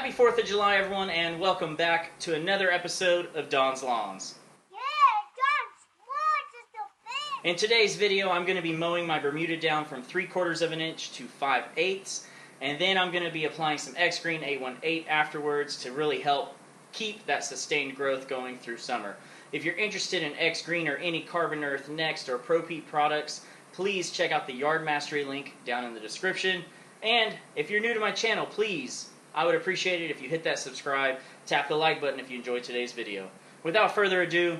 Happy 4th of July, everyone, and welcome back to another episode of Don's Lawns. Yeah, Don's Lawns is the best! In today's video, I'm going to be mowing my Bermuda down from 3/4 of an inch to 5/8, and then I'm going to be applying some X-Green 818 afterwards to really help keep that sustained growth going through summer. If you're interested in X-Green or any Carbon Earth Next or Pro Peat products, please check out the Yard Mastery link down in the description. And if you're new to my channel, please, I would appreciate it if you hit that subscribe, tap the like button if you enjoyed today's video. Without further ado,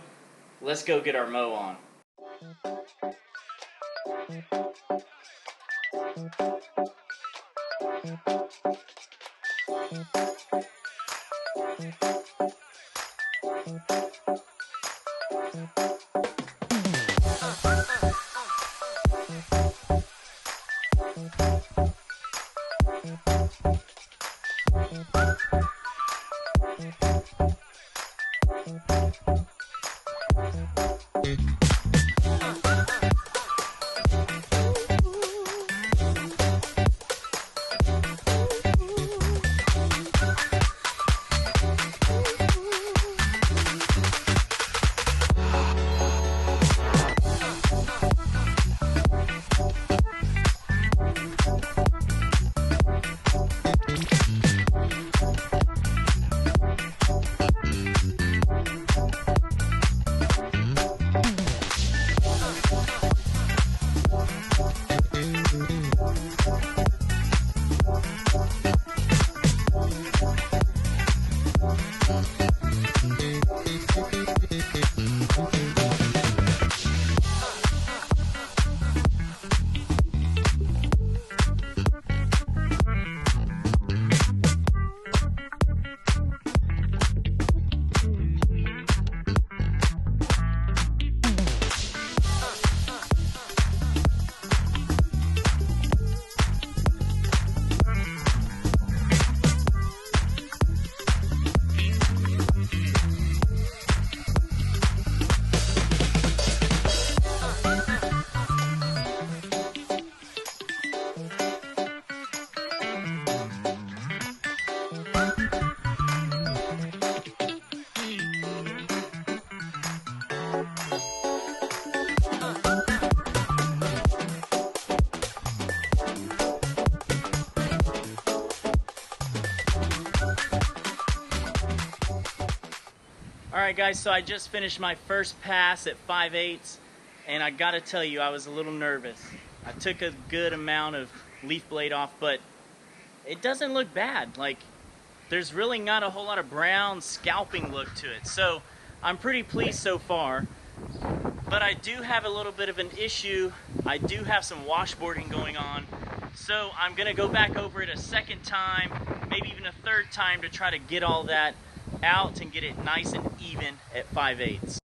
let's go get our mow on. Alright guys, so I just finished my first pass at 5/8, and I gotta tell you, I was a little nervous. I took a good amount of leaf blade off, but it doesn't look bad. Like, there's really not a whole lot of brown scalping look to it. So I'm pretty pleased so far, but I do have a little bit of an issue. I do have some washboarding going on, so I'm gonna go back over it a second time, maybe even a third time, to try to get all that out and get it nice and even at 5/8.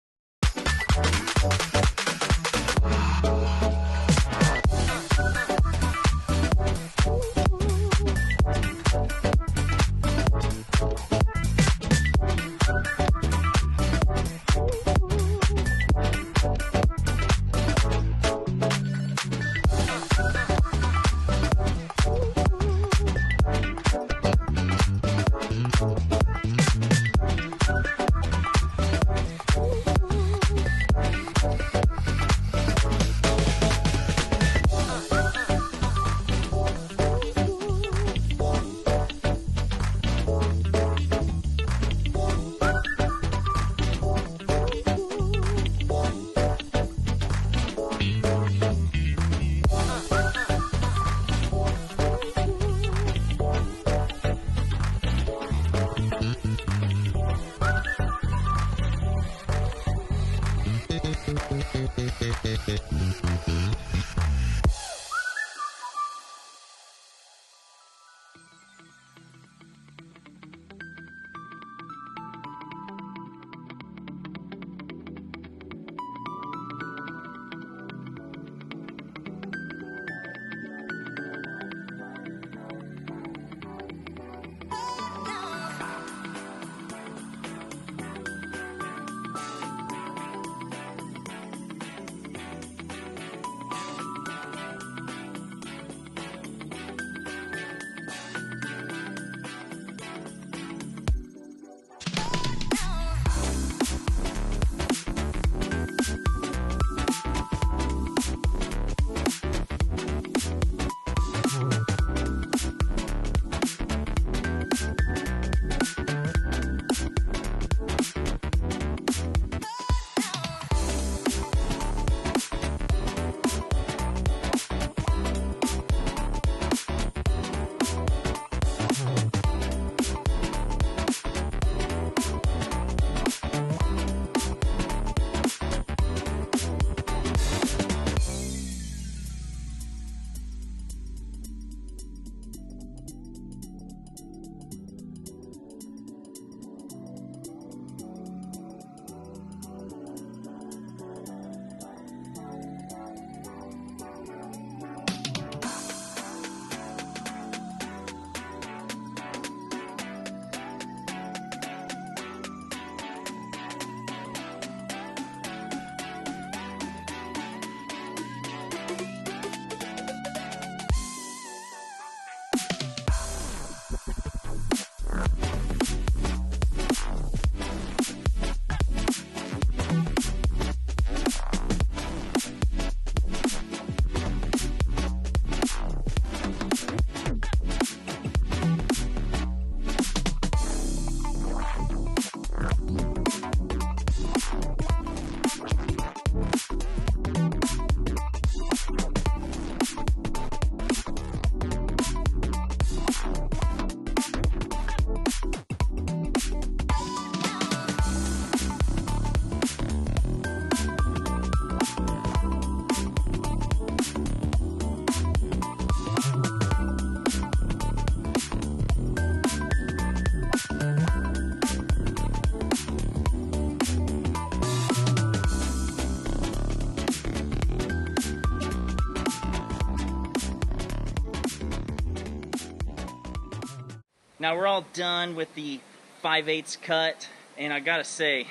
Now we're all done with the 5/8 cut, and I gotta say,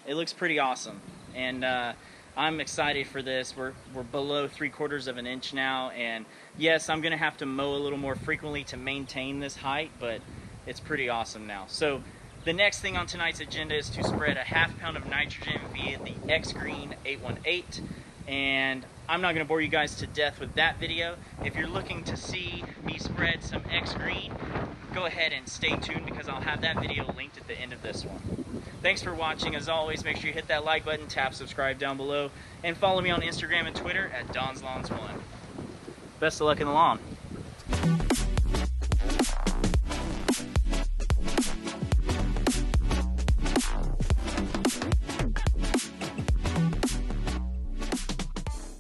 it looks pretty awesome. And I'm excited for this. We're below 3/4 of an inch now, and yes, I'm gonna have to mow a little more frequently to maintain this height, but it's pretty awesome now. So the next thing on tonight's agenda is to spread a 1/2 pound of nitrogen via the X Green 818, and I'm not gonna bore you guys to death with that video. If you're looking to see me spread some X Green, go ahead and stay tuned because I'll have that video linked at the end of this one. Thanks for watching. As always, make sure you hit that like button, tap subscribe down below, and follow me on Instagram and Twitter at DonsLawns1. Best of luck in the lawn.